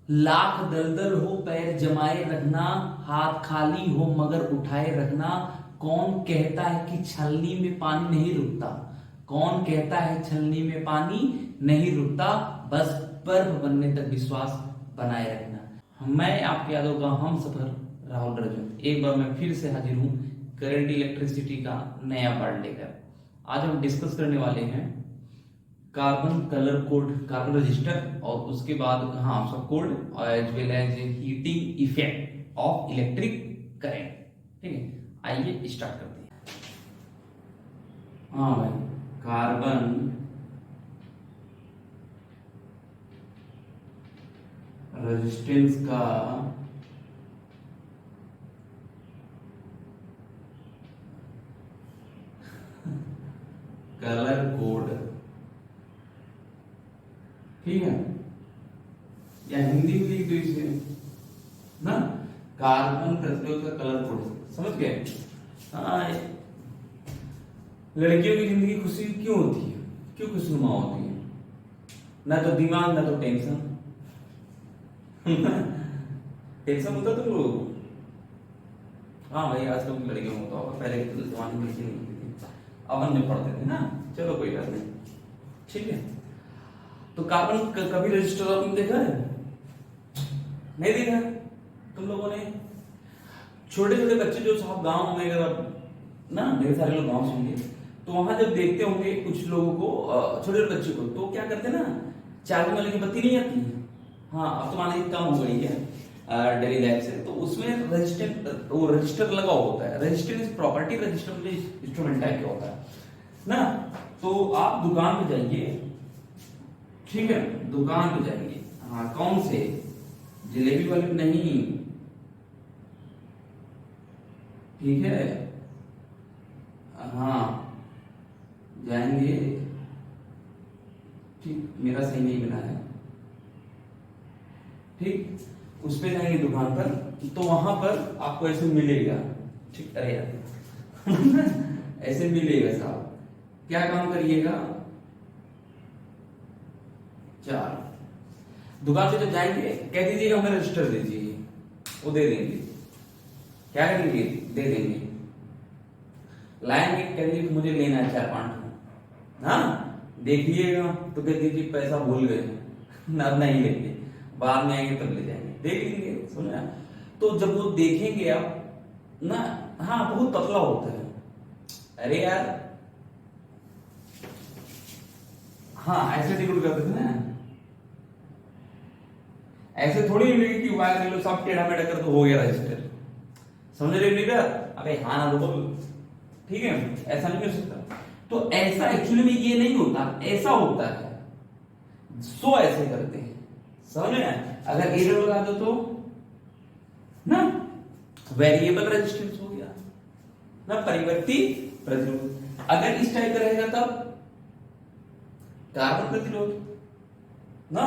लाख दलदल हो पैर जमाए रखना, हाथ खाली हो मगर उठाए रखना। कौन कहता है कि छलनी में पानी नहीं रुकता? कौन कहता है छलनी में पानी नहीं रुकता? बस बर्फ बनने तक विश्वास बनाए रखना। मैं आपके यादों का हम सफर राहुल रजन, एक बार मैं फिर से हाजिर हूं करंट इलेक्ट्रिसिटी का नया पार्ट लेकर। आज हम डिस्कस करने वाले हैं carbon colour code, carbon register, और उसके बाद हाँ उसका code as well as heating effect of electric current. ठीक है, आइए स्टार्ट करते हैं। हाँ भाई, कार्बन रेजिस्टेंस का कलर कोड, ठीक है, या हिंदी में लिख दो इसे ना, कार्बन प्रतिरोध का कलर कोड। समझ गए? हाँ, लड़कियों की जिंदगी खुशी क्यों होती है, क्यों खुशनुमा होती है? ना तो दिमाग ना तो टेंशन। टेंशन होता तुम लोगों को? हाँ भाई, आजकल की लड़कियों को होता होगा, पहले के जमाने में लड़की नहीं होती थी, अपन में पढ़ते थे ना। चलो कोई बात नहीं, ठीक है। तो कार्बन कभी रजिस्टर आपने देखा है? नहीं देखा तुम लोगों ने? छोटे छोटे बच्चे जो साहब गांव में, अगर ना ढेर सारे लोग गांव से होंगे, तो वहां जब देखते होंगे कुछ लोगों को, छोटे छोटे बच्चे को, तो क्या करते हैं ना, चार्जिंग वाले की बत्ती नहीं आती है, हाँ अब तो माने कम हो गई है डेली लाइफ से, तो उसमें रजिस्टेंट, वो रजिस्टर लगा होता है। रजिस्टर इज प्रॉपर्टी, रजिस्टर में इंस्ट्रूमेंट टाइप का होता है ना। तो आप दुकान पे जाइए, ठीक है, दुकान पे जाएंगे, हाँ कौन से, जलेबी वाले नहीं, ठीक है, हाँ जाएंगे, ठीक, मेरा सही नहीं बना है, ठीक, उस पे जाएंगे दुकान पर, तो वहां पर आपको ऐसे मिलेगा, ठीक, अरे यार ऐसे मिलेगा साहब। क्या काम करिएगा, चार, दुकान से जब जाएंगे कह दीजिएगा हमें रजिस्टर दीजिए, वो दे देंगे। क्या करेंगे, दे देंगे। लाएंगे, कह दीजिए मुझे लेना है 4-5, हाँ देखिएगा तो कह दीजिए पैसा भूल गए ना, अब नहीं लेंगे, बाद में आएंगे तब ले जाएंगे, देख लेंगे, सुना। तो जब वो देखेंगे आप ना, हाँ बहुत पतला होता है, अरे यार हाँ ऐसे डिकोड करते थे ना, ऐसे थोड़ी मिलेगी कि वायर ले लो सब टेढ़ा मेढ़ा कर तो हो गया रजिस्टर। समझ रहे नहीं? अबे हाँ ना तो, ठीक है, ऐसा नहीं कर सकता। तो ऐसा एक्चुअली में ये नहीं होता, ऐसा होता है, सो ऐसे करते हैं, समझ में? अगर एरर लगा दो तो ना वेरिएबल रेजिस्टेंस हो गया ना, परिवर्ती प्रतिरोध। अगर इस टाइप का रहेगा तब कार्बन प्रतिरोध ना।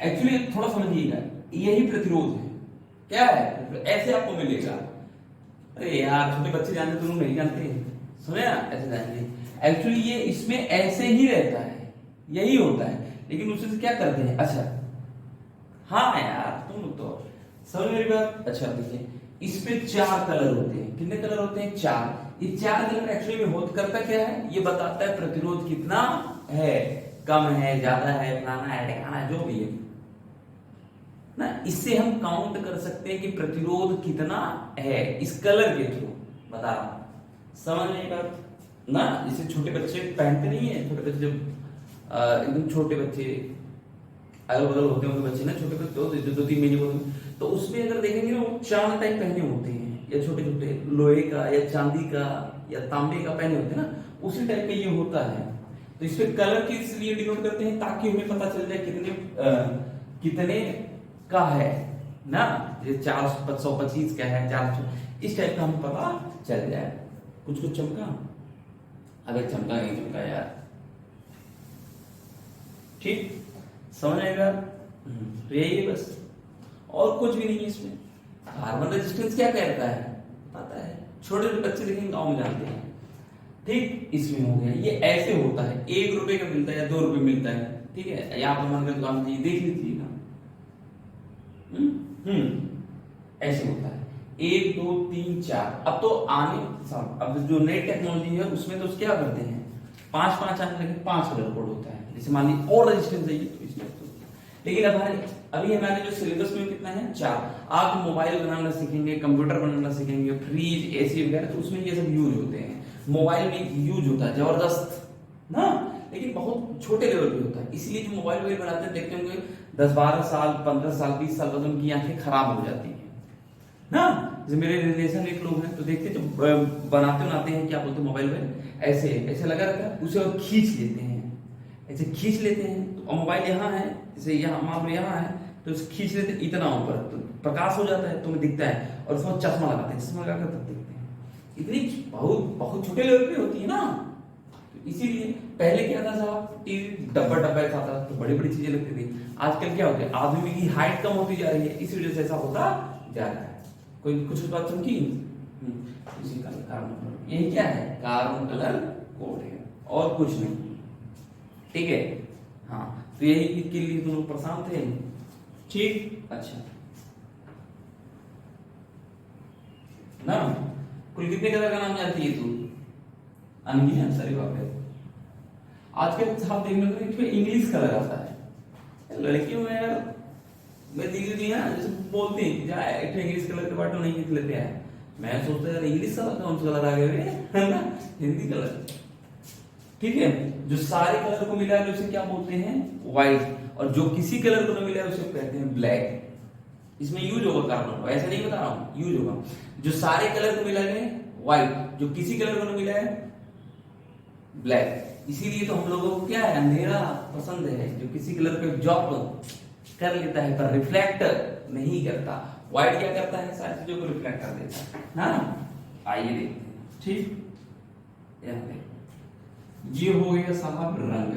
एक्चुअली थोड़ा समझिएगा, यही प्रतिरोध है, क्या है, ऐसे आपको मिलेगा। अरे यार छोटे बच्चे जानते, तुम नहीं जानते, सुने ना, ऐसे जानेंगे। एक्चुअली ये इसमें ऐसे ही रहता है, यही होता है, लेकिन उससे से क्या करते हैं, अच्छा हाँ यार तुम लोग तो समझ मेरी बात। अच्छा देखिए, इस पे 4 कलर होते हैं, कितने कलर होते हैं, 4। ये 4 कलर एक्चुअली में होता करता क्या है, ये बताता है प्रतिरोध कितना है, कम है, ज्यादा है, फलाना है, ढिकाना है, जो भी है ना। इससे हम काउंट कर सकते हैं कि प्रतिरोध कितना है, इस कलर के थ्रू बता रहा हूं, समझ में बात ना। जैसे छोटे बच्चे पहनते नहीं है, छोटे बच्चे जब एकदम छोटे बच्चे अगल बगल होते हैं बच्चे ना, छोटे बच्चे 2-3 महीने को, तो उसमें अगर देखेंगे ना, वो चांद टाइप पहने होते हैं, या छोटे छोटे लोहे का या चांदी का या तांबे का पहने होते हैं ना, उसी टाइप का ये होता है। तो इस पे कलर किस लिए डिनोट करते हैं, ताकि हमें पता चल जाए कितने का है ना, ये 425 का है, 400, इस टाइप का हमें पता चल जाए। कुछ कुछ चमका, अगर चमका नहीं चमका यार, ठीक, समझ आएगा? तो यही है बस, और कुछ भी नहीं है इसमें। कार्बन रेजिस्टेंस क्या कहता है पता है, छोटे छोटे बच्चे देखेंगे गांव में जानते हैं, ठीक। इसमें हो गया, ये ऐसे होता है, 1 रुपए का मिलता है या 2 रुपए मिलता है, ठीक है, या आप दुकान में देख लीजिएगा, ऐसे होता है 1 2 3 4। अब तो अब जो नई टेक्नोलॉजी है उसमें तो क्या करते हैं 5 5 आने लगे, 5 कलर कोड होता है। जैसे मान ली और रेजिस्टेंस चाहिए तो इसमें तो, लेकिन अभी हमारे जो सिलेबस में कितना है 4। आप मोबाइल बनाना सीखेंगे, कंप्यूटर बनाना सीखेंगे, फ्रिज एसी वगैरह, तो उसमें ये सब यूज होते हैं। मोबाइल में यूज होता है जबरदस्त ना, लेकिन बहुत छोटे लेवल पे होता है। इसलिए जो मोबाइल वगैरह बनाते हैं देखते होंगे 10 12 साल 15 साल 20 साल बाद उनकी आंखें खराब हो जाती है ना। जैसे मेरे रिलेशन में एक लोग हैं तो देखते जब बनाते हैं क्या बोलते हैं मोबाइल में ऐसे ऐसे लगा रहता है, उसे और खींच लेते हैं, ऐसे खींच लेते हैं। तो मोबाइल यहाँ है, जैसे यहाँ मान लो यहाँ है, तो उसे खींच लेते हैं इतना ऊपर, तो प्रकाश हो जाता है, तुम्हें दिखता है। और उसमें चश्मा लगाते हैं, चश्मा लगाकर तब देखते हैं। इतनी बहुत बहुत छोटे लेवल पे होती है ना। तो इसीलिए पहले क्या था साहब, टीवी डब्बा डब्बा खाता था तो बड़ी बड़ी चीजें लगती थी। आजकल क्या होता है, आदमी की हाइट कम होती जा रही है, इसी वजह से ऐसा होता जा रहा है। कोई कुछ बात समझी? इसी का कारण यही क्या है, कार्बन कलर कोड है और कुछ नहीं। ठीक है, हाँ। तो यही के लिए तुम लोग परेशान थे, ठीक। अच्छा ना, कुल कितने कलर का नाम जानती है तू? अनगिनत, सारी बात है। आजकल साहब देखने को इसमें इंग्लिश कलर आता है। लड़कियों में यार मैं दीदी ना जैसे बोलती हैं जा एक इंग्लिश कलर के बाटो नहीं लिख लेते हैं। मैं सोचता यार इंग्लिश कलर कौन सा कलर आ गया है ना, हिंदी कलर। ठीक है, जो सारे कलर को मिला है उसे क्या बोलते हैं, व्हाइट। और जो किसी कलर को न मिला है उसे कहते हैं ब्लैक। इसमें यूज होगा कार्बन, ऐसा नहीं बता रहा हूं, यूज होगा। जो सारे कलर को मिला है व्हाइट, जो किसी कलर को न मिला है ब्लैक। इसीलिए तो हम लोगों को क्या है, अंधेरा पसंद है, जो किसी कलर पे जॉब कर लेता है पर रिफ्लेक्ट नहीं करता। व्हाइट क्या करता है, सारी चीजों को रिफ्लेक्ट कर देता है ना। आइए देखते हैं, ठीक। यहाँ पे ये हो गया साहब रंग,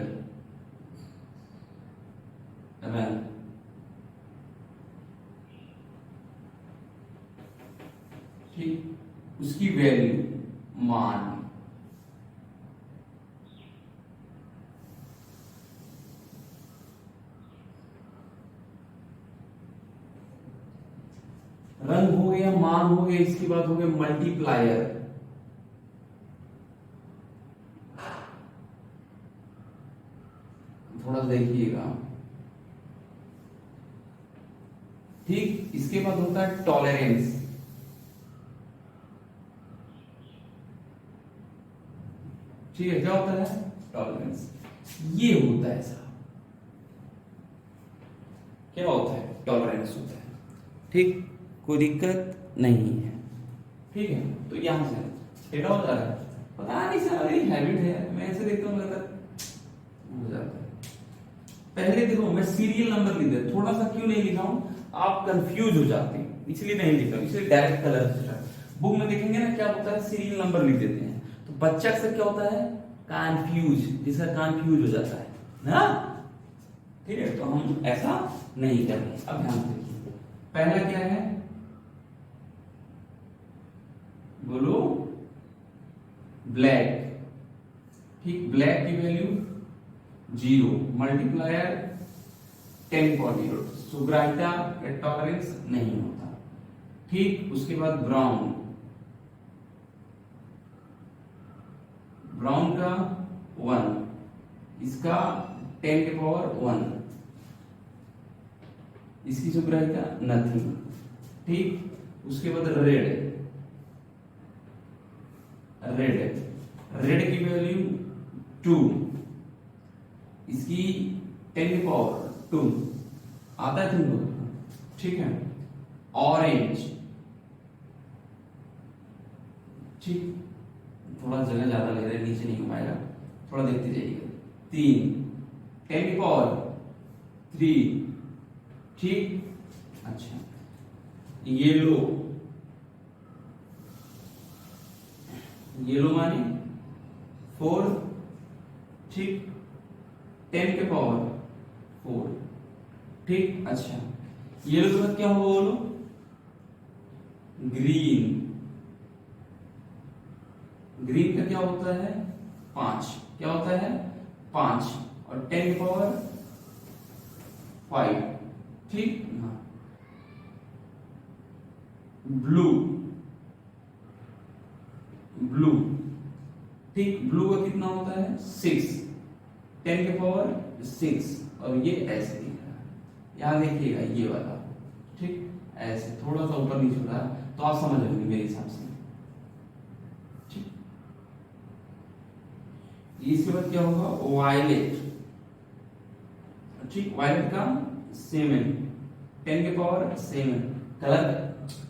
रंग। ठीक, उसकी वैल्यू मान, रंग हो गया, मान हो गया, इसके बाद हो गया मल्टीप्लायर। थोड़ा देखिएगा, ठीक। इसके बाद होता है टॉलरेंस। ठीक है, क्या होता है टॉलरेंस, ये होता है साहब, क्या होता है टॉलरेंस होता है। ठीक, कोई दिक्कत नहीं है। ठीक है, तो यहां से टेढ़ा हो जा रहा है, पता नहीं सर मेरी हैबिट है, मैं ऐसे देखता हूं हो जाता है। पहले देखो मैं सीरियल नंबर लिख देता, थोड़ा सा क्यों नहीं लिखा हूं, आप कंफ्यूज हो जाते हैं इसलिए नहीं लिखा, इसलिए डायरेक्ट कलर से बुक में देखेंगे ना क्या होता है, सीरियल नंबर लिख देते हैं तो बच्चा से क्या होता है कंफ्यूज, जिसका कंफ्यूज हो जाता है ना। ठीक है, तो हम ऐसा नहीं करेंगे। अब ध्यान देखिए, पहला क्या है बोलो, ब्लैक। ठीक, ब्लैक की वैल्यू 0, मल्टीप्लायर 10.0, सुग्राहिता या टॉलरेंस नहीं होता। ठीक, उसके बाद ब्राउन, ब्राउन का 1, इसका 10⁻1, इसकी सुग्राहिता नथिंग। ठीक, उसके बाद रेड, रेड, रेड की वैल्यू 2, इसकी 10⁻2 आता है तुम लोग। ठीक है, ऑरेंज, ठीक, थोड़ा जगह ज्यादा ले रहे हैं, नीचे नहीं घुमाएगा, थोड़ा देखते जाइएगा। 3, 10⁻3, ठीक। अच्छा, येलो, येलो माने 4, ठीक, 10⁻4, ठीक। अच्छा, येलो के बाद क्या होगा बोलो, ग्रीन, ग्रीन का क्या होता है 5, क्या होता है 5 और 10⁻5, ठीक। ब्लू, ब्लू, ठीक, ब्लू का कितना होता है 6, 10 के पावर 6, और ये ऐसे दिख रहा है, यहाँ देखिएगा ये वाला, ठीक, ऐसे थोड़ा सा ऊपर नीचे हो रहा है, तो आप समझ लेंगे मेरे हिसाब से, ठीक। इसके बाद क्या होगा, वायलेट, ठीक, वायलेट का 7, 10 के पावर 7, कलर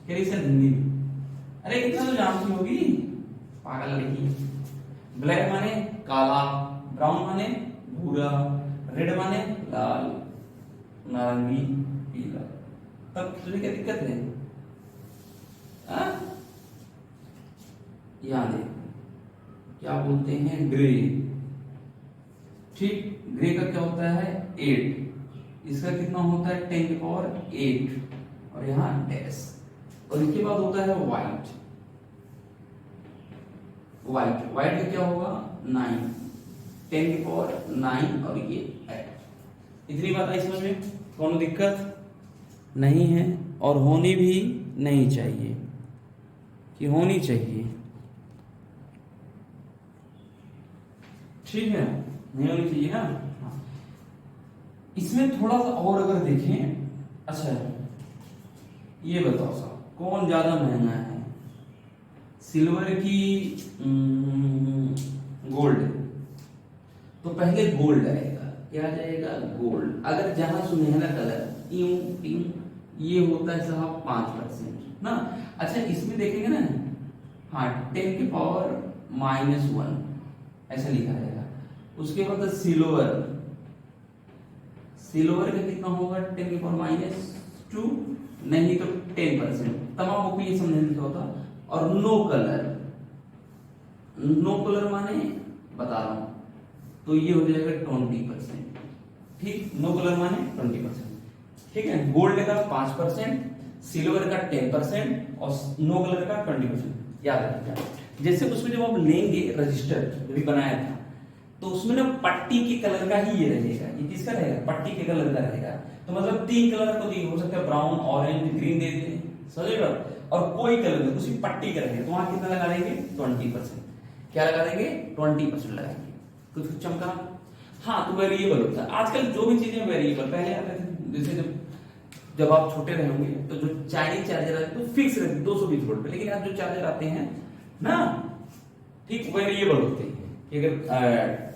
कह सर हिंदी में, अरे इतना तो जानती होगी पागल लड़की। ब्लैक माने काला, ब्राउन माने भूरा, रेड माने लाल, नारंगी, पीला, तब तुझे क्या दिक्कत है? याद है क्या बोलते हैं, ग्रे, ठीक, ग्रे का क्या होता है 8, इसका कितना होता है 10 के पावर 8, और यहाँ डैश, और इसके बाद होता है व्हाइट, व्हाइट, व्हाइट का क्या होगा 9, 10 के पावर 9, और ये 8। इतनी बात आई समझ में, कोनो दिक्कत नहीं है, और होनी भी नहीं चाहिए, कि होनी चाहिए, ठीक है, नहीं होनी चाहिए ना। हाँ। इसमें थोड़ा सा और अगर देखें, अच्छा ये बताओ साहब कौन ज्यादा महंगा है, सिल्वर की गोल्ड? तो पहले गोल्ड आएगा, क्या जाएगा गोल्ड, अगर जहां सुनहरा कलर यूं ये होता है साहब 5% ना। अच्छा इसमें देखेंगे ना, हाँ 10 के पावर -1 ऐसा लिखा रहेगा। उसके बाद सिल्वर, सिल्वर का कितना होगा 10 के पावर -2, नहीं तो 10%, तमाम को ये समझने लिखा होता। और नो कलर, नो कलर माने बता रहा हूं, तो ये हो जाएगा 20%, ठीक, नो कलर माने 20%, ठीक है। गोल्ड का 5%, सिल्वर का 10% और नो कलर का 20%, याद रखिएगा। जैसे उसमें जब आप लेंगे रजिस्टर जो भी बनाया था, तो उसमें ना पट्टी के कलर का ही ये रहेगा, ये किसका रहेगा, पट्टी के कलर का रहेगा। तो मतलब 3 कलर को दी हो सकता है, ब्राउन, ऑरेंज, ग्रीन दे दें, समझ, और कोई कलर नहीं, उसी पट्टी का रहेगा, तो वहां कितना लगा देंगे 20%, क्या लगा देंगे 20% लगाएंगे, कुछ चमका। हाँ तो वेरिएबल होता है आजकल, जो भी चीजें वेरिएबल, पहले आते थे जैसे जब आप छोटे रहे होंगे तो जो चाइनीज चार्जर आते तो फिक्स रहते 220 वोल्ट पे, लेकिन आज जो चार्जर आते हैं ना, ठीक, वेरिएबल होते हैं कि अगर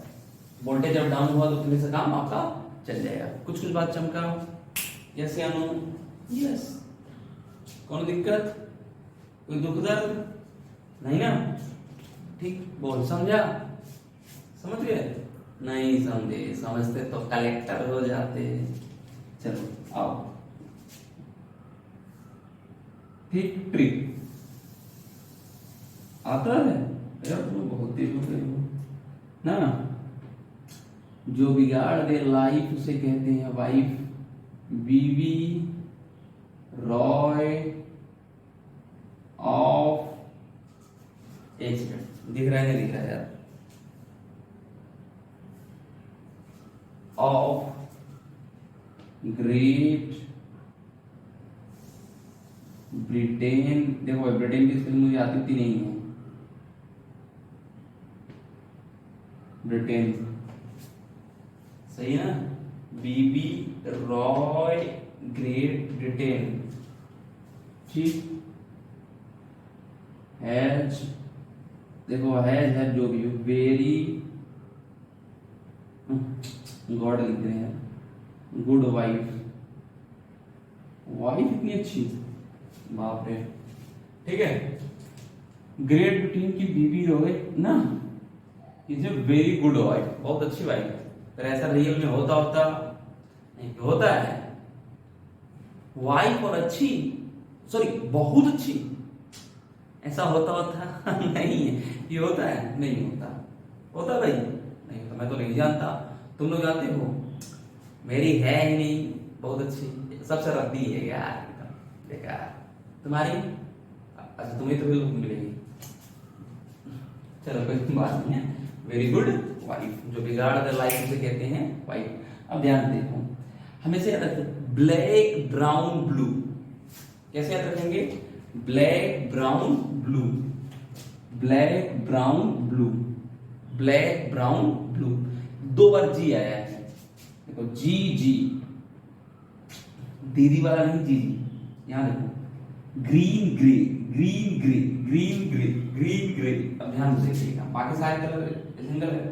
वोल्टेज अप डाउन हुआ तो थोड़ा सा काम आपका चल जाएगा। कुछ कुछ बात चमका, यस या नो, यस, कौन दिक्कत, कोई दुख दर्द नहीं ना, ठीक, बोल समझा, समझ गए, नहीं समझे, समझते तो कलेक्टर हो जाते। चलो आओ, ठीक, ट्रिक आता है यार, तुम बहुत तेज हो गए हो ना। जो बिगाड़ दे लाइफ उसे कहते हैं वाइफ, बीबी रॉय ऑफ, एक सेकंड, दिख रहा है नहीं दिख रहा है यार, ऑफ ग्रेट ब्रिटेन। देखो ब्रिटेन की स्पेलिंग मुझे आती नहीं है, ब्रिटेन सही है ना, बीबी रॉय ग्रेट ब्रिटेन, ठीक, हैज, देखो हैज है जो भी, वेरी गॉड लिख रहे हैं, गुड वाइफ, वाइफ इतनी अच्छी, बाप रे, ठीक है। ग्रेट ब्रिटेन की बीबी रॉय ना, is a very good wife, बहुत अच्छी वाइफ है। पर ऐसा रियल में होता नहीं, होता है वाइफ और अच्छी, सॉरी बहुत अच्छी, ऐसा होता नहीं है, ये होता है नहीं होता, होता भाई नहीं होता, मैं तो नहीं जानता, तुम लोग जानते हो, मेरी है ही नहीं बहुत अच्छी, सबसे रद्दी है यार, बेकार। तुम्हारी, अच्छा तुम्हें तो बिल्कुल मिलेगी, चलो कोई बात नहीं है, वेरी गुड वाइफ, जो बिगाड़ दे लाइफ उसे कहते हैं वाइफ। अब ध्यान देखो, हमेशा याद रखें, ब्लैक ब्राउन ब्लू, कैसे याद रखेंगे, black brown blue, black brown blue, black brown blue, 2 बार जी आया है। देखो जी जी, दीदी वाला नहीं, जी जी। यहां देखो green grey, green grey, green grey, green grey. अब ध्यान से देखिएगा, बाकी सारे कलर सिंगल है,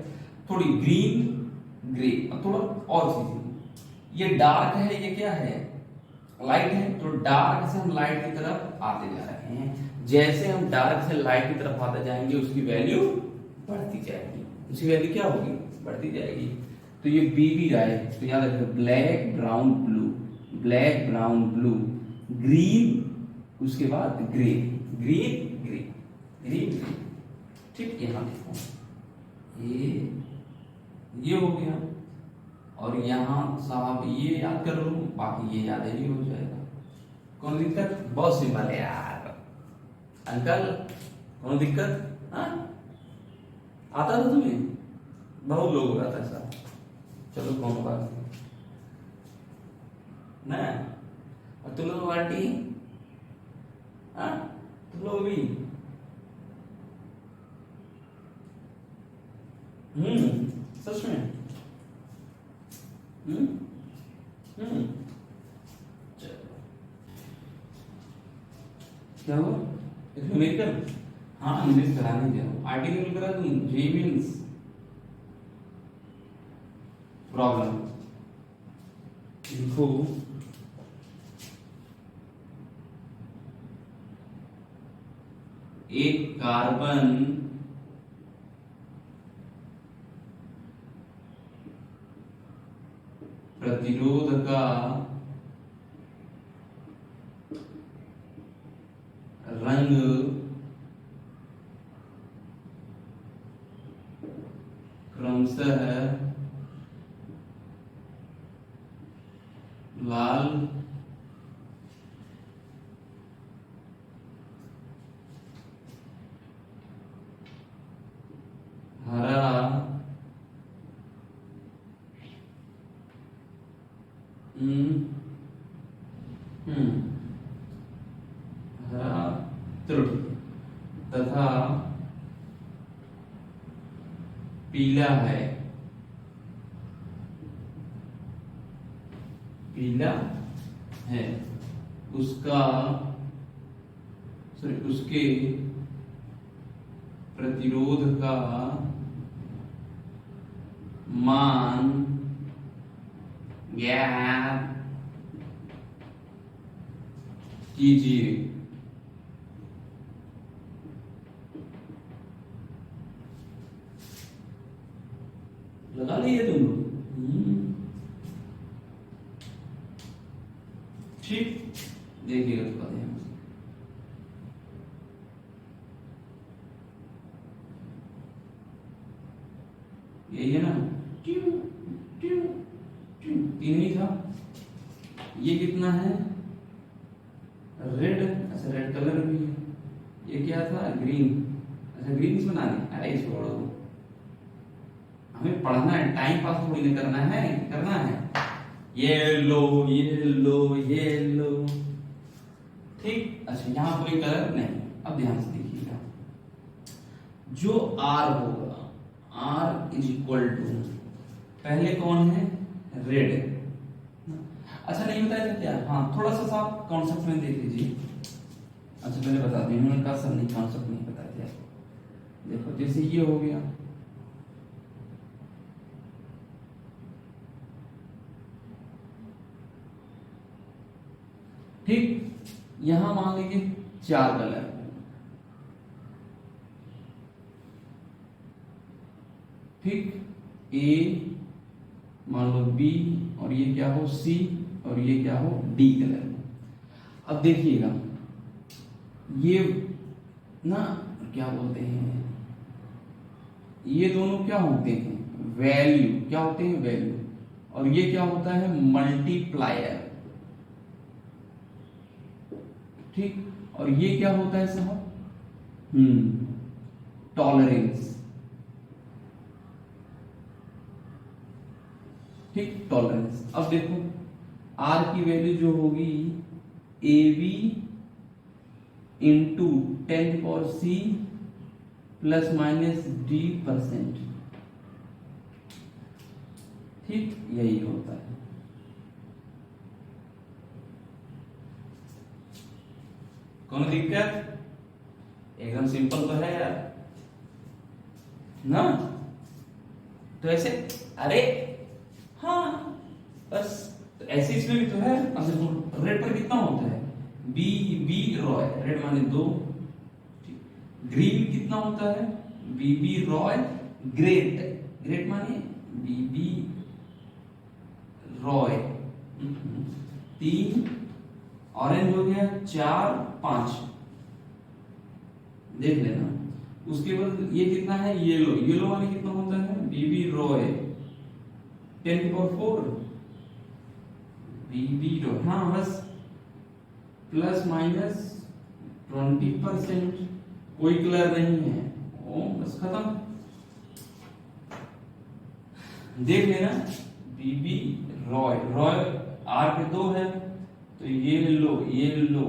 थोड़ी ग्रीन ग्रे, अब थोड़ा और चीजें। ये डार्क है, ये क्या है, लाइट है, तो डार्क से हम लाइट की तरफ आते जा रहे हैं। जैसे हम डार्क से लाइट की तरफ आते जाएंगे उसकी वैल्यू बढ़ती जाएगी, उसकी वैल्यू क्या होगी, बढ़ती जाएगी। तो ये बी भी रहा है, तो याद रखिए black brown blue, black brown blue, green, उसके बाद grey, green grey, green grey. ठीक, यहां देखो ये हो गया, और यहां साहब ये याद कर लो, बाकी ये याद ही हो जाएगा। कौन दिक्कत, बहुत सिंपल है यार अंकल, कौन दिक्कत, हाँ आता था तुम्हें, बहुत लोगों का आता ऐसा। चलो कौन बात ना, और तुम लोग पार्टी, हाँ तुम लोग भी, सच में, क्या हुआ, इसमें मेडिकल, हाँ इंग्लिश कराने जाओ, आर्टिकल करा दूं, जे मीन्स प्रॉब्लम। लिखो एक कार्बन प्रतिरोध का रंग क्रमशः लाल, हरा, हरा तथा पीला है, पीला है, उसका उसके प्रतिरोध का मान ज्ञात कीजिए। लगा लिए तुम लोग, ठीक, देखिएगा तो पता है। यही है ना, तीन ही था, ये कितना है, रेड, अच्छा रेड कलर भी है, ये क्या था, ग्रीन, अच्छा ग्रीन से बनाने, अरे छोड़ो, हमें पढ़ना है, टाइम पास थोड़ी नहीं करना है, करना है। ये लो ये लो ये लो, ठीक। अच्छा यहां कोई कलर नहीं, अब ध्यान से देखिएगा, जो आर होगा, आर इज इक्वल टू, पहले कौन है, रेड। अच्छा नहीं बताया था क्या, हाँ थोड़ा सा आप कॉन्सेप्ट में देख लीजिए। अच्छा पहले बता दें, उन्होंने कहा सर नहीं कॉन्सेप्ट नहीं बता दिया। देखो जैसे ये हो गया, ठीक, यहां मान लीजिए 4 कलर, ठीक, ए मान लो बी, और ये क्या हो सी, और ये क्या हो डी कलर। अब देखिएगा ये ना क्या बोलते हैं, ये दोनों क्या होते हैं, वैल्यू, क्या होते हैं वैल्यू, और ये क्या होता है मल्टीप्लायर, ठीक, और ये क्या होता है साहब, टॉलरेंस, ठीक, टॉलरेंस। अब देखो आर की वैल्यू जो होगी A B into 10⁻c plus minus d%। ठीक, यही होता है। कौन दिक्कत? एकदम सिंपल तो है यार ना। तो ऐसे, अरे हाँ बस, तो ऐसे इसमें भी तो है। अब देखो रेड पर कितना होता है, बी बी रॉय, रेड माने 2। ग्रीन कितना होता है, B B Roy great, great माने बी बी रॉय 3। ऑरेंज हो गया 4 5, देख लेना। उसके बाद ये कितना है, येलो, येलो वाले कितना होता है, बीबी रॉय 10⁻4, बीबी रॉय, हाँ बस, प्लस माइनस 20%, कोई कलर नहीं है, ओ बस खत्म। देख लेना, बीबी रॉय, रॉय आर पे 2 है, तो ये लो, ये लो,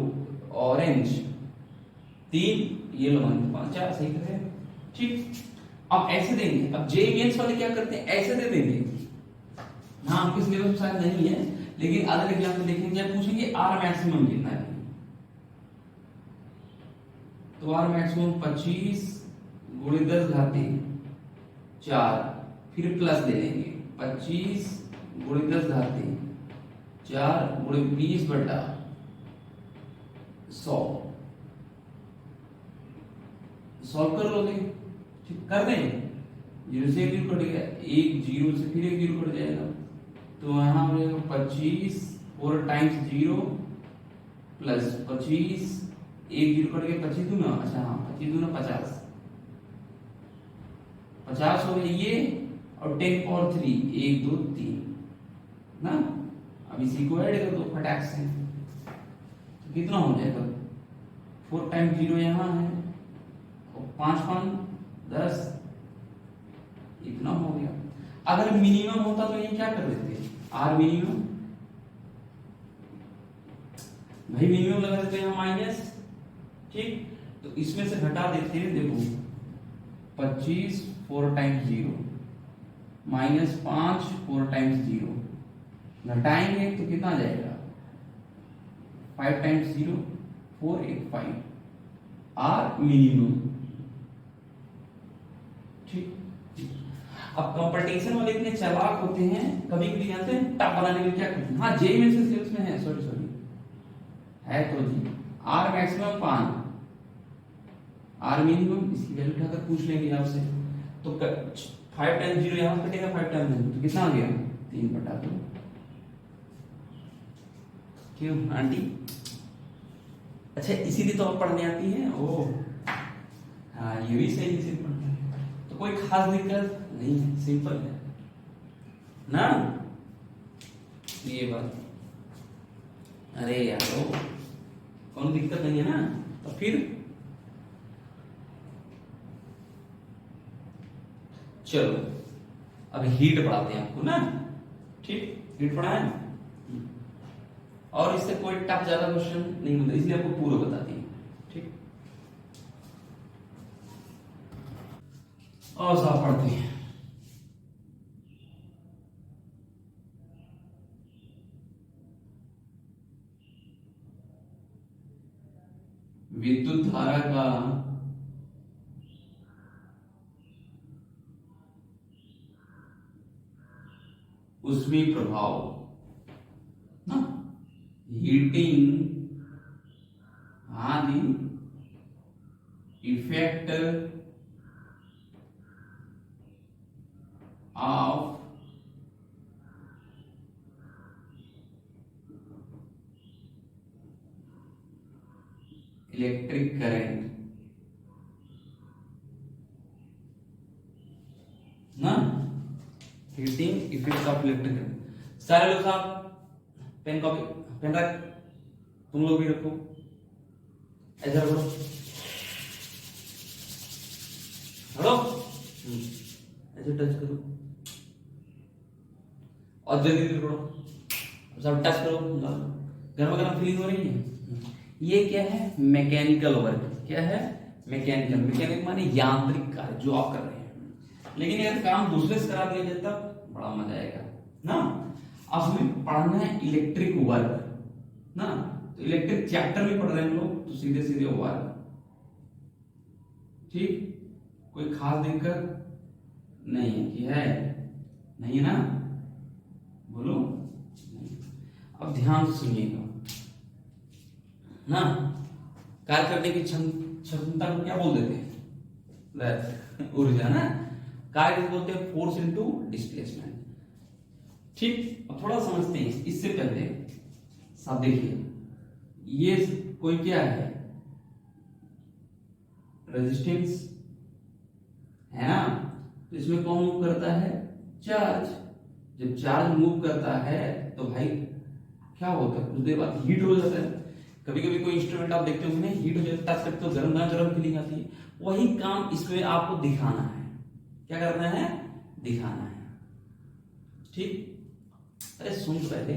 ऑरेंज 3, ये लो 5, सही है। ठीक, अब ऐसे देंगे। अब जे मेंस वाले क्या करते हैं, ऐसे दे देंगे। हाँ, आपके सिलेबस में शायद नहीं है, लेकिन अदर एग्जाम में देखेंगे, जब पूछेंगे आर मैक्सिमम कितना है, तो आर मैक्सिमम 25 गुणे 10 घाती 4, फिर प्लस दे देंगे 25 गुणे 10 घाती 4 गुणे 20 बटा 100। सॉल्व कर लोगे, ठीक, कर दें। 0 से 1 जीरो कट गया, 1 0 से फिर 1 जीरो कट जाएगा, तो यहाँ हो जाएगा 25 4 टाइम्स 0 प्लस 25, 1 जीरो कट गया, 25 दूना, अच्छा हाँ 25 दूना 50, 50 हो गया ये, और 10⁻3 1 2 3 ना। अब इसी को ऐड कर दो फटाक से, तो कितना हो जाएगा, 4 टाइम्स 0 यहाँ है, 5 5 10, इतना हो गया। अगर मिनिमम होता तो ये क्या कर देते, आर मिनिमम, भाई मिनिमम लगा देते हैं माइनस, ठीक, तो इसमें से घटा देते हैं, देखो 25 4 टाइम्स 0 माइनस 5 4 टाइम्स 0, घटाएंगे तो कितना आ जाएगा, 5 टाइम्स 0 4 1 5, आर मिनिमम। ठीक, अब कंपटीशन वाले इतने चालाक होते हैं, कभी कभी जानते हैं टॉप बनाने के लिए क्या करते हैं, हाँ जेई में से सिलेबस में है, सॉरी है तो जी, आर मैक्सिमम 5, आर मिनिमम, इसकी वैल्यू उठाकर पूछ लेंगे आपसे, तो 5 टाइम्स 0 यहां से कटेगा, 5 टाइम्स 0 तो कितना आ गया, 3 बटा 2। क्यों आंटी, अच्छा इसीलिए तो आप पढ़ने आती हैं, ओ हाँ ये भी सही से पढ़ते हैं, तो कोई खास दिक्कत नहीं है, सिंपल है ना ये बात। अरे यार कौन दिक्कत नहीं है ना। तो फिर चलो अब हीट पढ़ाते हैं आपको ना, ठीक, हीट पढ़ाएं, और इससे कोई टफ ज्यादा क्वेश्चन नहीं होता, इसलिए आपको पूरा बताती है, ठीक। और साफ पढ़ते हैं, विद्युत धारा का ऊष्मीय प्रभाव ना, हीटिंग आदि इफेक्ट ऑफ इलेक्ट्रिक करंट ना, heating effect of electric current. सारे लोग साहब पेन कॉपी पेन रख, तुम लोग भी रखो, ऐसा रखो, हेलो ऐसे टच करो और जल्दी जल्दी करो, सब टच करो, गर्मा गर्म फीलिंग हो रही है, ये क्या है, मैकेनिकल वर्क। क्या है, मैकेनिकल। मैकेनिकल माने यांत्रिक कार्य जो आप कर रहे हैं। लेकिन अगर काम दूसरे से करा दिया जाए तब बड़ा मजा आएगा ना। अब हमें पढ़ना है इलेक्ट्रिक वर्क ना, तो इलेक्ट्रिक चैप्टर में पढ़ रहे हैं हम लोग, तो सीधे सीधे वर्क। ठीक, कोई खास दिक्कत नहीं है कि है, नहीं है ना, बोलो नहीं। अब ध्यान से सुनिएगा ना, कार्य करने की क्षमता को क्या बोल देते हैं, ऊर्जा ना। कार्य बोलते हैं फोर्स इनटू डिस्प्लेसमेंट। ठीक, अब थोड़ा समझते हैं। इससे पहले सब देखिए, ये कोई क्या है, रेजिस्टेंस है ना, तो इसमें कौन मूव करता है, चार्ज। जब चार्ज मूव करता है तो भाई क्या होता है, कुछ देर बाद हीट हो जाता है। कभी कभी कोई इंस्ट्रूमेंट आप देखते होंगे हीट हो जाता है, टच करते हो गर्म गर्म फीलिंग आती है। वही काम इसमें आपको दिखाना है। क्या करना है, दिखाना है। ठीक, अरे सुन तो पहले।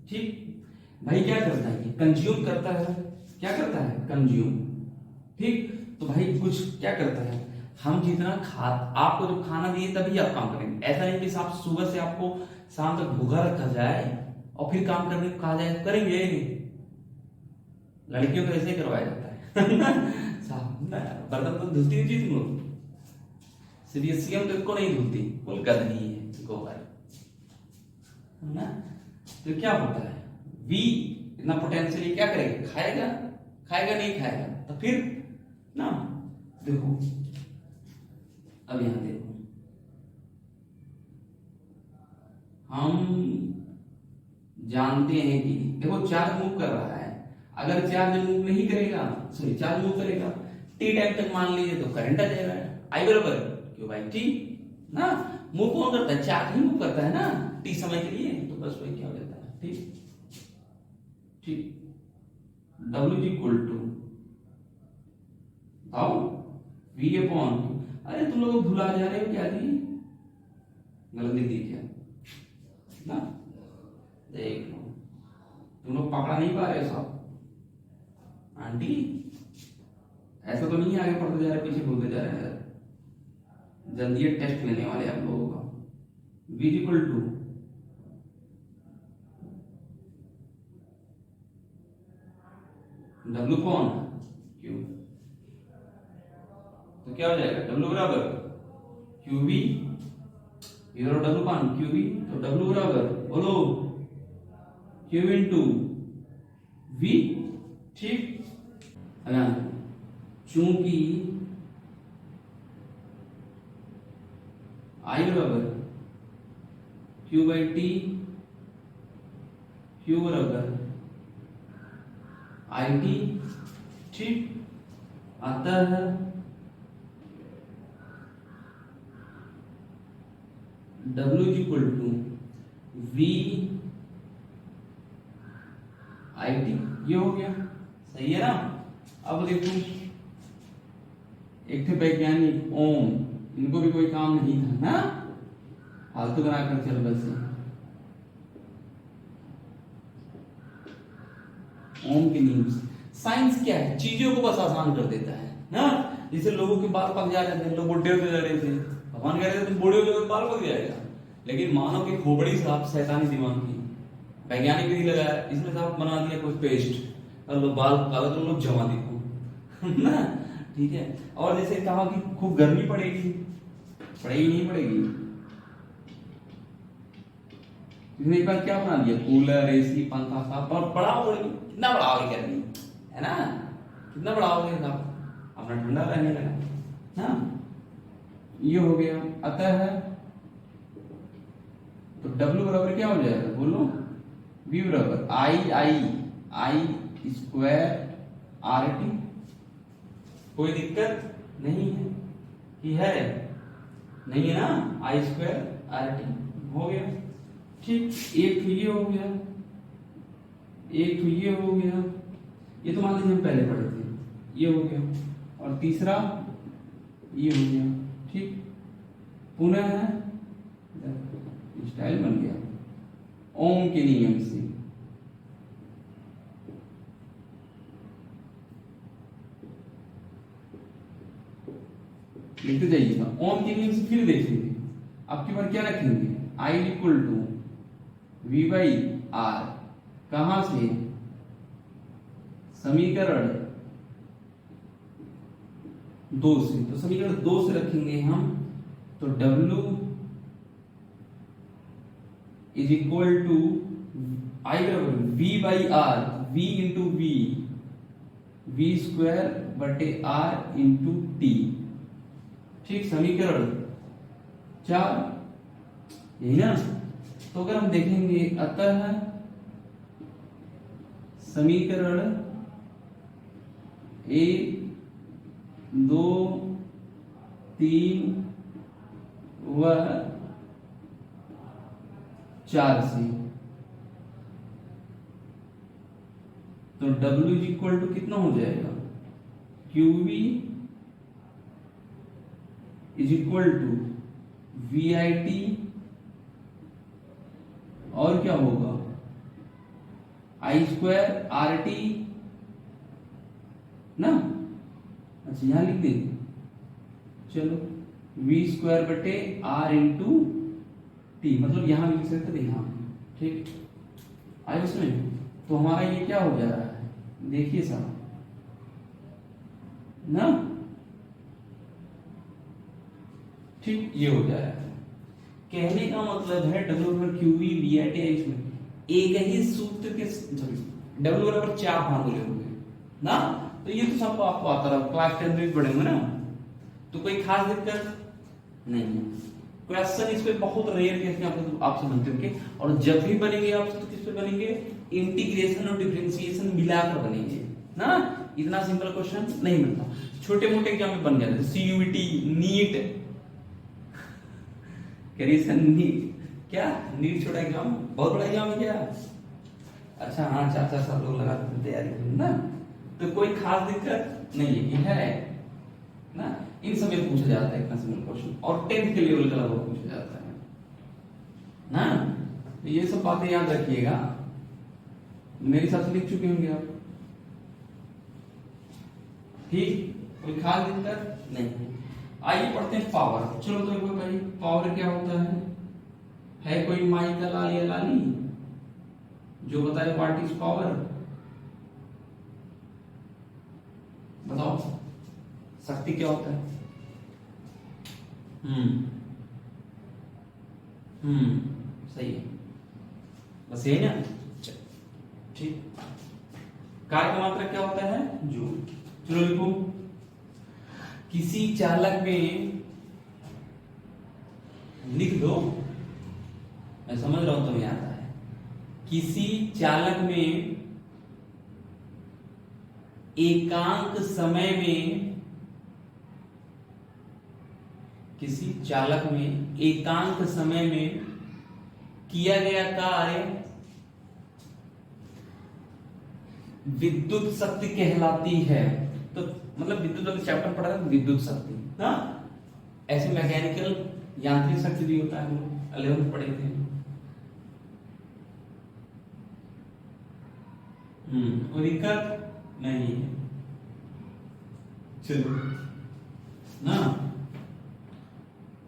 ठीक भाई, क्या करता है, कंज्यूम करता है। क्या करता है, कंज्यूम। ठीक, तो भाई कुछ क्या करता है, हम जितना आपको जब खाना दिए तभी आप काम करेंगे। ऐसा नहीं कि आप सुबह से आपको शाम तक भूखा रखा जाए और फिर काम करने को कहा जाए, करेंगे नहीं। लड़कियों को ऐसे ही करवाया जाता है। साहब बर्तन तो धुलती नहीं तुम लोग, सीबीएसई हम तो नहीं धुलती, कुल गंदगी है गोबर ना। तो क्या होता है, वी इतना पोटेंशियल क्या करेगा, खाएगा, खाएगा नहीं खाएगा, तो फिर ना देखो, अब यहां देखो, हम जानते हैं कि देखो चार्ज मूव कर रहा है। अगर चार्ज मूव नहीं करेगा, सॉरी चार्ज मूव करेगा टी टाइम तक मान लीजिए, तो करंट आ जाएगा। आई बराबर क्यों भाई, टी ना। मूव कौन करता है, चार्ज ही मूव करता है ना टी समय के लिए, तो बस वही क्या हो जाता है। ठीक ठीक, W equal to V upon, अरे तुम लोग भुला जा रहे हो क्या जी, गलत लिख दी क्या ना, देख लो तुम लोग पकड़ा नहीं पा रहे हो सब। आंटी ऐसा तो नहीं आगे पढ़ते जा रहे, पीछे बोलते जा रहे हैं। जल्दी ये टेस्ट लेने वाले आप लोगों का। V इक्वल टू W कौन Q, तो क्या हो जाएगा, W बराबर QV, और W कौन QV, तो W बराबर बोलो Q इंटू V। ठीक, चूंकि I बराबर Q बाई टी, Q बराबर आई टी। ठीक, आता है W equal to V I T. ये हो गया, सही है ना। अब देखो, एक थे वैज्ञानिक ओम, इनको भी कोई काम नहीं था ना, फालतू बनाकर चल बस। ओम के नियम। साइंस क्या है, चीजों को बस आसान कर देता है ना। जैसे लोगों के बाल पक जा रहे थे, लोग बुढ़े होते जा रहे थे, भगवान कह रहे थे तुम बूढ़े हो जाओगे बाल पक जाएगा। लेकिन मानव की खोपड़ी से आप शैतानी दिमाग की वैज्ञानिक विधि लगाया, इसमें से आप बना दिया कोई पेस्ट, और लोग बाल काले तो लोग जमा दिखो ना। ठीक है, और जैसे कहा कि खूब गर्मी पड़ेगी, पड़ेगी नहीं पड़ेगी, इसने एक बार क्या बना दिया, कूलर एसी पंखा साफ, और बढ़ाओगे, कितना बढ़ाओगे गर्मी है ना, कितना बढ़ाओगे साहब, अपना ठंडा रहने लगा ना। ये हो गया। अतः तो W बराबर क्या हो जाएगा, बोलो V बराबर आई स्क्वायर आर टी। कोई दिक्कत नहीं है कि है, नहीं है ना, आई स्क्वायर आर टी हो गया। ठीक, एक तो ये हो गया, एक तो ये हो गया, ये तो मान लीजिए हम पहले पढ़े थे, ये हो गया, और तीसरा ये हो गया। ठीक, पुनः स्टाइल बन गया ओम के नियम से लिखते जाइएगा। ओम के नियम से फिर देखेंगे, आपके बार क्या रखेंगे, I equal to V by R, कहां से, समीकरण 2 से। तो समीकरण 2 से रखेंगे हम, तो W is equal to I बराबर V by R, V into V square बटे R इंटू टी। ठीक, समीकरण 4, यही ना। तो अगर हम देखेंगे, अतः समीकरण 1, 2, 3 व 4 से, तो W इज इक्वल टू कितना हो जाएगा, QV is equal to VIT, और क्या होगा, I स्क्वायर RT ना। अच्छा, यहां लिख देंगे, चलो V स्क्वायर बटे R इंटू टी, मतलब यहां लिख सकते थे यहां। ठीक, आए उसमें। तो हमारा ये क्या हो जा रहा है, देखिए साहब ना। ठीक, ये हो जा रहा है। कहने का मतलब है W बराबर QV VIT, इसमें एक ही सूत्र के W बराबर 4 फार्मूले होंगे ना। तो ये तो सबको आपको आता रहा, क्लास 10 में पढ़ेंगे ना, तो कोई खास दिक्कत नहीं है। क्वेश्चन इस पे बहुत रेयर केस में आपसे बनते होंगे, और जब भी बनेंगे आपसे तो किस पे बनेंगे, इंटीग्रेशन और डिफरेंशिएशन मिलाकर बनेंगे ना। इतना सिंपल क्वेश्चन नहीं मिलता, छोटे मोटे एग्जाम में बन जाते, CUET, नीट, क्या नीट छोटा एग्जाम, बहुत बड़ा एग्जाम है क्या। अच्छा हाँ, 4-4 साल लोग लगाते हैं तैयारी करने ना, तो कोई खास दिक्कत नहीं है ना। इन सब में पूछा जाता है इतना सिंपल क्वेश्चन, और 10th के लेवल का लगभग पूछा जाता है ना। तो ये सब बातें याद रखिएगा, मेरे साथ लिख चुके होंगे आप। ठीक, कोई खास दिक्कत नहीं। आइए पढ़ते हैं पावर। चलो तो कोई भाई, पावर क्या होता है कोई माई का लाल या लाली जो बताए व्हाट इज पावर, बताओ, शक्ति क्या होता है। सही है, बस यही ना। ठीक, कार्य का मात्रा क्या होता है, जूल। चलो लिखो, किसी चालक में, लिख दो, मैं समझ रहा हूं तुम्हें आता है। किसी चालक में एकांक समय में, किसी चालक में एकांक समय में किया गया कार्य विद्युत शक्ति कहलाती है। तो मतलब विद्युत वाले चैप्टर पढ़ा था, विद्युत शक्ति ना। ऐसे मैकेनिकल यांत्रिक शक्ति भी होता है, हम लोग 11th पढ़े थे। कोई दिक्कत नहीं है, चलो ना।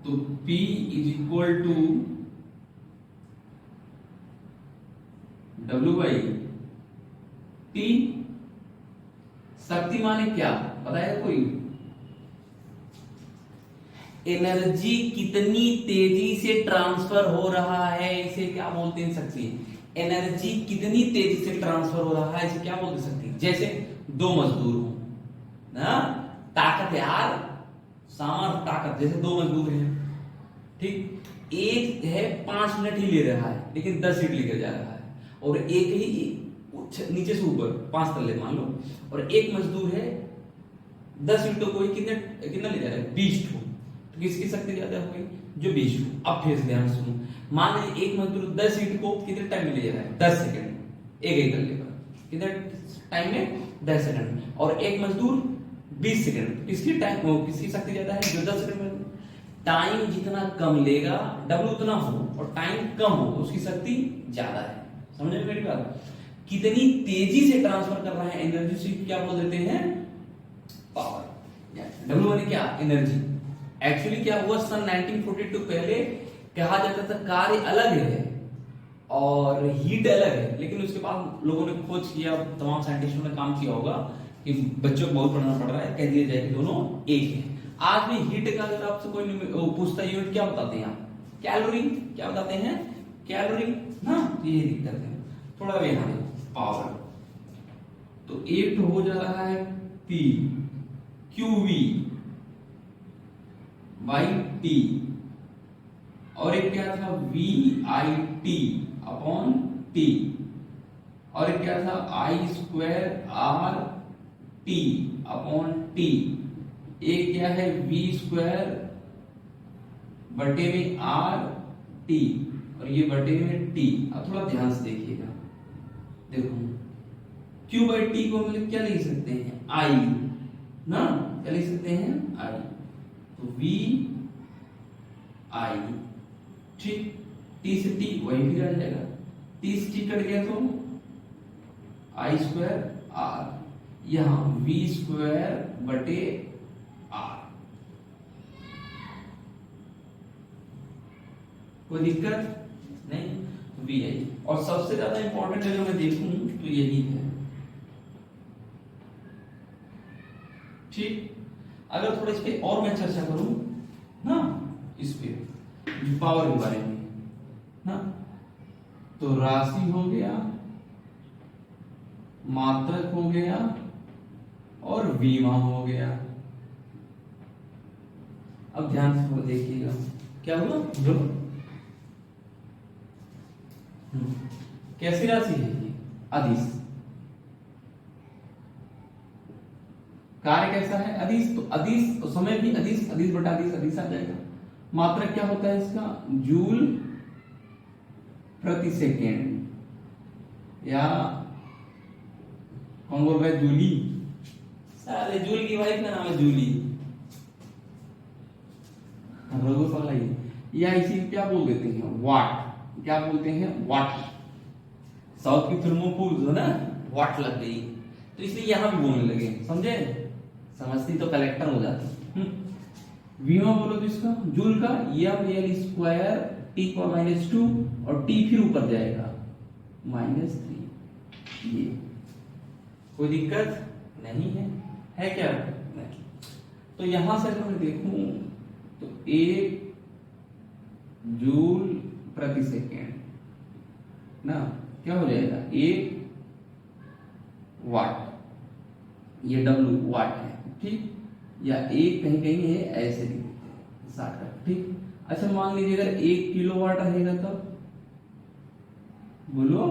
तो P is equal to W by T। शक्ति माने क्या बताएगा कोई, एनर्जी कितनी तेजी से ट्रांसफर हो रहा है, इसे क्या बोलते हैं, शक्ति। एनर्जी कितनी तेजी से ट्रांसफर हो रहा है, इसे क्या बोलते हैं, शक्ति। जैसे 2 मजदूर हो ना, ताकत यार, सामर्थ्य, ताकत। जैसे 2 मजदूर हैं, ठीक, एक है 5 मिनट ही ले रहा है लेकिन 10 ईंट लेकर जा रहा है, और एक ही नीचे से ऊपर 5 तल्ले मान लो, और एक मजदूर है 10 ईंटों को कितना ले जा रहा है, 20 ठो। तो किसकी शक्ति ज्यादा होगी, जो 20 ठो। अब फिर से ध्यान सुनो, मान लीजिए एक मजदूर 10 ईंट को कितने टाइम में ले जा रहा है, 10 सेकंड, एक तल्ले पर कितने टाइम में, 10 सेकंड, और एक मजदूर 20 सेकंड। किसकी शक्ति ज्यादा है, जो 10 सेकंड में। टाइम जितना कम लेगा, W उतना हो, और टाइम कम हो, तो उसकी शक्ति ज्यादा है। समझ में मेरी बात। कितनी तेजी से ट्रांसफर कर रहा है एनर्जी, से क्या बोल देते हैं, पावर। W माने क्या, एनर्जी एक्चुअली क्या हुआ, सन 1942 पहले कहा जाता था कार्य अलग है और हीट अलग है, लेकिन उसके बाद लोगों ने खोज किया, तमाम साइंटिस्टों ने काम किया होगा कि बच्चों को बहुत पढ़ना पड़ रहा है, कह दिया जाए कि दोनों एक है। आज भी हीट का अगर आपसे कोई पूछता है यूनिट क्या बताते हैं आप, कैलोरी, क्या बताते हैं, कैलोरी ना, ये दिक्कत है थोड़ा भी यहाँ पावर। तो एक हो जा रहा है P QV बाई T, और एक क्या था VIT अपॉन T, और एक क्या था I² RT अपॉन T, एक क्या है V² बटे में RT और ये बटे में T। अब थोड़ा ध्यान से देखिएगा, देखो Q बाई T को हम लोग क्या लिख सकते हैं, I ना, क्या लिख सकते हैं I, तो V I, ठीक, T से T वही भी रह जाएगा, T से T कट गया तो I² R, यहाँ V² बटे R। कोई दिक्कत नहीं, VI। और सबसे ज्यादा इंपॉर्टेंट अगर मैं देखूं तो यही है, ठीक। अगर थोड़ा इस पे और मैं चर्चा करूं ना, इस पे पावर के बारे में ना, तो राशि हो गया, मात्रक हो गया और विमा हो गया। अब ध्यान से देखिएगा क्या हुआ, जो कैसी राशि है ये, अदिश, कार्य कैसा है, अदिश, तो अदिश तो समय भी अदिश, अदिश बटा अदिश, अदिश आ जाएगा। मात्रक क्या होता है इसका, जूल प्रति सेकेंड, या कौन बोल रहा है, जूली, सारे जूल की वाइफ का नाम है जूली, रघु सलाई, या इसी क्या बोल देते हैं, वाट, क्या बोलते हैं, वाट। साउथ की फिल्मों को जो ना वाट लग गई, तो इसलिए यहां भी बोलने लगे, समझे, समझती तो कलेक्टर हो जाती। विमा बोलो तो इसका जूल का ml² T⁻² और T फिर ऊपर जाएगा -3, ये कोई दिक्कत नहीं है क्या, नहीं। तो यहां से अगर मैं देखूं तो 1 जूल प्रति सेकेंड ना, क्या हो जाएगा, 1 वाट, ये W वाट है, ठीक, या एक कहीं कहीं है ऐसे लिख देते हैं 60, ठीक। अच्छा मान लीजिए अगर 1 किलोवाट रहेगा तब बोलो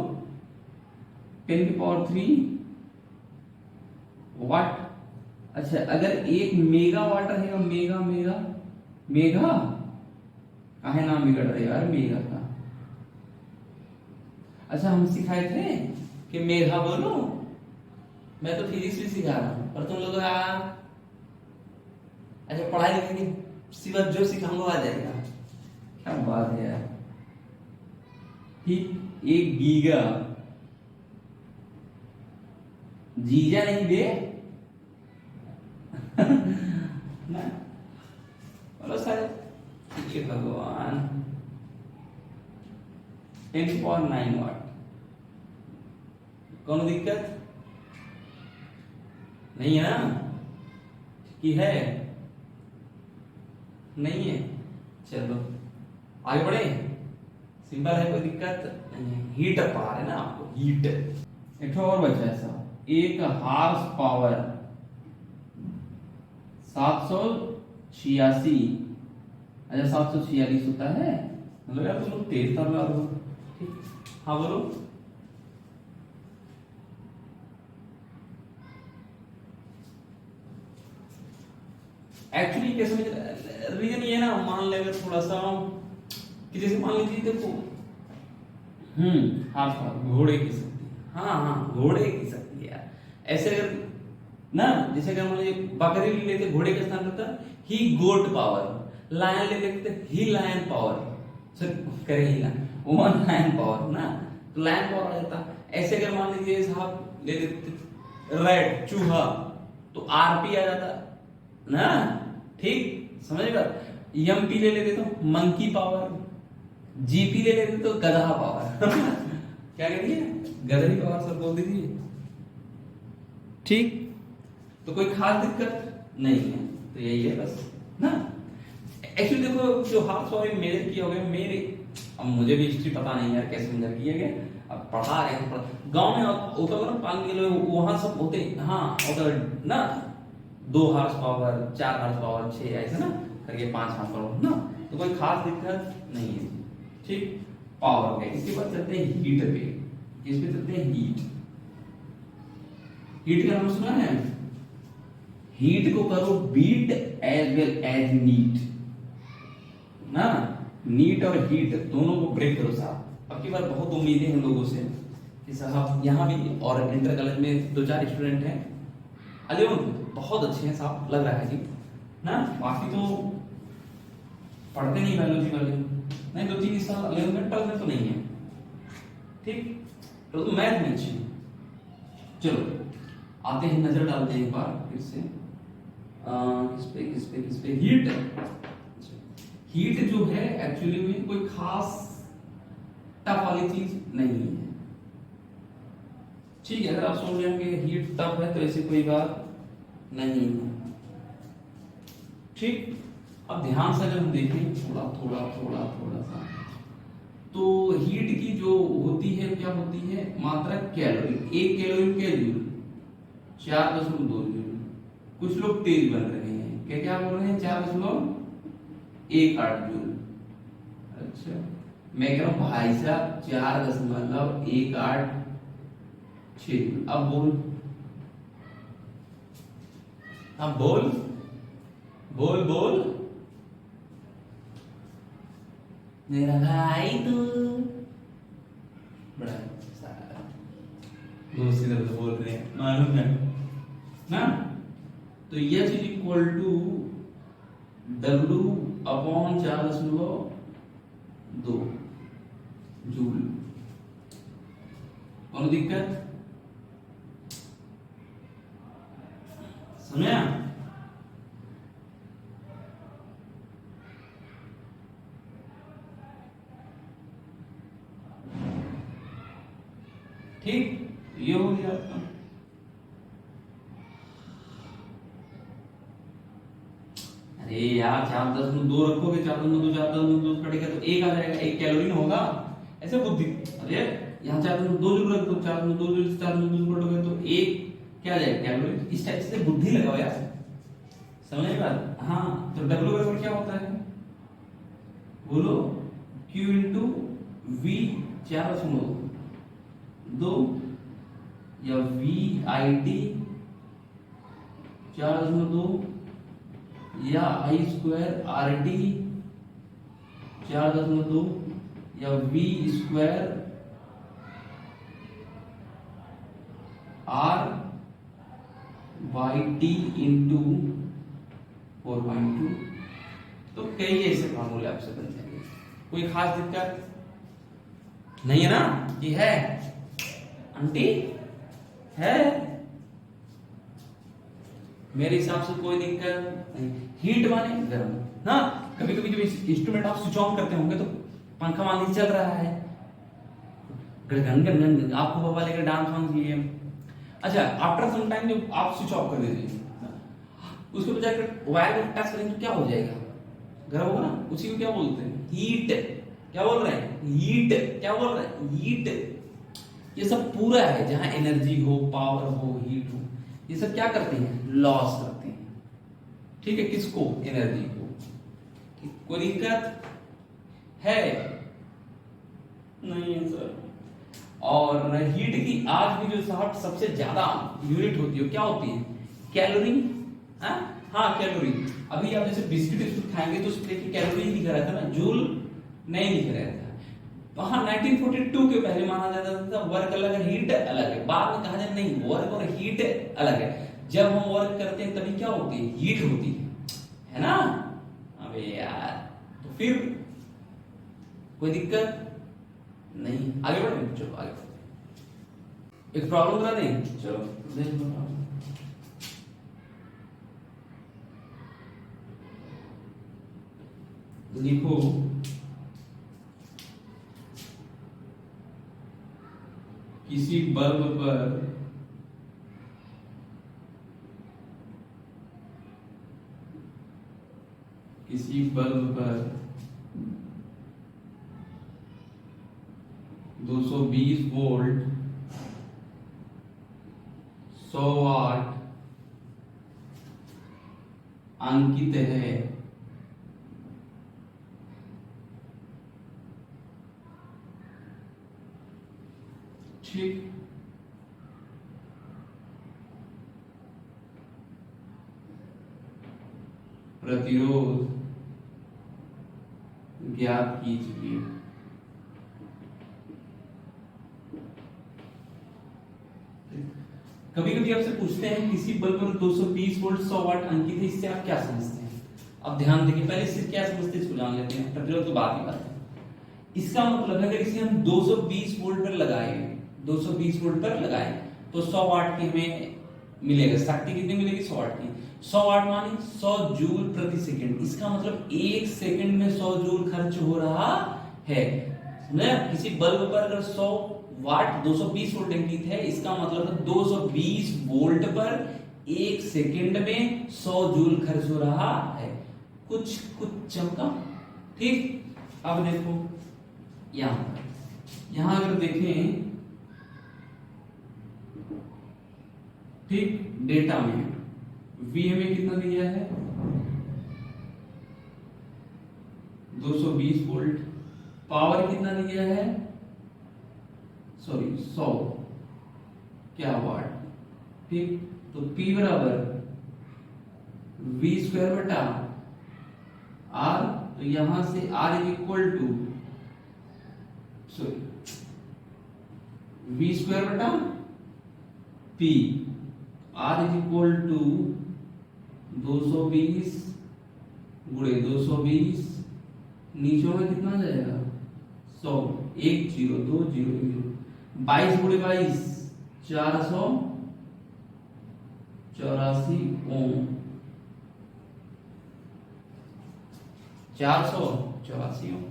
10⁻³ वाट। अच्छा अगर 1 मेगावाट रहेगा, मेगा मेगा मेगा काहे नाम बिगड़ रहे यार मेगा का। अच्छा हम सिखाए थे कि मेगा बोलो, मैं तो फिजिक्स भी सिखा रहा हूं, पर तुम लोग अच्छा पढ़ाई लिखाई की सिवा जो सिखाऊंगा आ जाएगा, क्या बात है यार, ठीक। 1 गीगा, जीजा नहीं बे ना, बोलो सर, भगवान, 10⁹ वाट, कौन दिक्कत नहीं है ना, कि है नहीं है, चलो आगे बढ़े, सिंपल है, कोई दिक्कत नहीं है। हीट अप आ रहा है ना आपको, हीट। एक और बचा ऐसा, 1 हार्स पावर 786, अच्छा 746 होता है, मतलब यार तुम लोग तेज कर रहे हो, ठीक। हाँ बोलो, एक्चुअली कैसे रीजन ये ना, मान लेगा थोड़ा सा कि जैसे मान लीजिए देखो, हाँ घोड़े की शक्ति, हाँ घोड़े की शक्ति यार, ऐसे अगर ना, जैसे अगर मान लीजिए बकरी ले लेते, घोड़े का स्थान रहता ही गोट पावर, लायन ले लेते ही लायन पावर, सर करे ही ना वुमन लायन पावर ना, तो लायन पावर आ जाता। ऐसे अगर मान लीजिए साहब ले लेते रेड चूहा, तो आरपी आ जाता ना, ठीक। समझेगा। एमपी ले लेते तो मंकी पावर, जीपी ले लेते तो गधा पावर क्या कह रही है, गधरी पावर सर बोल दीजिए। ठीक, तो कोई खास दिक्कत नहीं है, तो यही है बस ना। एक्चुअली देखो जो हाफ सॉरी मेरे की हो गए मेरे, अब मुझे भी हिस्ट्री पता नहीं यार कैसे मेजर किया गया, अब पढ़ा रहे हैं गांव में होता होगा ना 5 किलो वहां सब होते, हाँ उधर ना 2 हार्स पावर 4 हार्स पावर 6 ऐसे ना करके 5 हार्स पावर ना, तो कोई खास दिक्कत नहीं है। ठीक, पावर है। इसके बाद चलते हैं हीट पे, किस पे चलते हैं, हीट। हीट का नाम सुना है, हीट को करो beat as well as neat ना, नीट और हीट दोनों को ब्रेक करो साहब। अब की बार बहुत उम्मीदें हैं लोगों से कि साहब यहाँ भी और इंटर कॉलेज में 2-4 स्टूडेंट हैं, अलेवन बहुत अच्छे हैं साहब, लग रहा है जी ना, बाकी तो पढ़ते नहीं बायोलॉजी वाले, नहीं 2-3 साल अलेवन में 12 में तो नहीं है। ठीक, तो मैथ में अच्छे। चलो आते हैं, नजर डालते हैं एक बार फिर से किस पे हीट। हीट जो है एक्चुअली में कोई खास टफ वाली चीज नहीं है। ठीक है, अगर आप सोच रहे होंगे हीट टफ है तो ऐसी कोई बात नहीं है। ठीक, अब ध्यान से अगर हम देखें थोड़ा सा, तो हीट की जो होती है क्या होती है मात्रा कैलोरी, 1 कैलोरी क्या जूल, 4.2 जूल। कुछ लोग तेज बन रहे हैं, क्या बोल रहे हैं, 4.18 जूल। अच्छा, मैं कह रहा हूं भाई साहब 4.186 जूल। अब बोल, अब बोल बोल बोल मेरा भाई तू बड़ा सारा दोस्त इधर तो बोल रहे हैं मालूम है ना। तो H is equal to W upon 4.2 joule. कौन दिक्कत समझा। ठीक, ये हो गया आपका। अरे यार 4.2 रखोगे, 4.2 कटेगा तो 1 आ जाएगा, 1 कैलोरी में होगा ऐसे बुद्धि। अरे यहाँ 4.2 जूल रख दो, 4.2 जूल से 4.2 कटोगे तो 1 क्या आ जाएगा कैलोरी। इस टाइप से बुद्धि लगाओ यार, समझ में बात। हाँ, तो W बराबर क्या होता है बोलो, Q इंटू V 4.2 या VID 4.2 या I स्क्वायर RD 4.2 या V स्क्वायर RYT इंटू 4.2। तो कई ऐसे फार्मूले आपसे बन जाएंगे, कोई खास दिक्कत नहीं है ना। ये है आंटी है, मेरे हिसाब से कोई दिक्कत नहीं। हीट माने गर्म ना, कभी कभी जब इंस्ट्रूमेंट आप स्विच ऑन करते होंगे तो पंखा मान लीजिए चल रहा है, गड़गड़ गड़गड़ आपको बाबा लेकर डांस वांस किए। अच्छा, आफ्टर सम टाइम जब आप स्विच ऑफ कर दीजिए, उसके बजाय वायर को टच करेंगे तो क्या हो जाएगा, गर्म होगा ना। उसी को क्या बोलते हैं, हीट। क्या बोल रहे हैं, हीट। क्या बोल रहे हैं, हीट। ये सब पूरा है, जहां एनर्जी हो, पावर हो, हीट हो, ये सब क्या करते हैं, लॉस करते हैं। ठीक है, किसको, एनर्जी को। कोई दिक्कत है नहीं है सर। और हीट की आज भी जो साहब सबसे ज्यादा यूनिट होती है क्या होती है, कैलोरी। हाँ कैलोरी। अभी आप जैसे बिस्किट खाएंगे तो उसमें कैलोरी लिखा रहता है ना, जूल नहीं लिखा रहता। वहां 1942 के पहले माना जाता था वर्क अलग है, हीट अलग है। बाद में कहा जाए नहीं, वर्क और हीट अलग है। जब हम वर्क करते हैं तभी क्या होती है, हीट होती है ना। अबे यार, तो फिर कोई दिक्कत नहीं, आगे बढ़े। चलो आगे बढ़ते, एक प्रॉब्लम था नहीं, चलो देख लो। लिखो किसी बल्ब पर किसी बल्ब पर 220 वोल्ट 100 वाट अंकित है। ठीक, प्रतिरोध ज्ञात कीजिए। कभी कभी आपसे पूछते हैं किसी बल्ब पर 220 वोल्ट 100 वाट अंकित है, इससे आप क्या समझते हैं? अब ध्यान देखिए, पहले इससे क्या समझते हैं इसको जान लेते हैं, प्रतिरोध तो बात ही बात है। इसका मतलब है अगर इसे हम 220 वोल्ट पर लगाए, 220 वोल्ट पर लगाए तो 100 वाट की हमें मिलेगा। शक्ति कितनी मिलेगी? 100 वाट की। 100 वाट माने 100 जूल प्रति सेकंड। इसका मतलब 1 सेकंड में 100 जूल खर्च हो रहा है ना। किसी बल्ब पर अगर 100 वाट 220 वोल्ट अंकित है, इसका मतलब है 220 वोल्ट पर 1 सेकंड में 100 जूल खर्च हो रहा है। कुछ चमका। ठीक, अब देखो यहां अगर देखें, ठीक, डेटा में V हमें कितना दिया है? 220 वोल्ट। पावर कितना दिया है? सॉरी 100 क्या वाट। ठीक, तो P बराबर V स्क्वायर बटा R। तो यहां से R is equal to V square बटा P। R is equal to 220 गुणे 220, नीचे में कितना जाएगा? 100, 1 0 2 0 0, 22 गुणे 22 484 ओम। 484 ओम।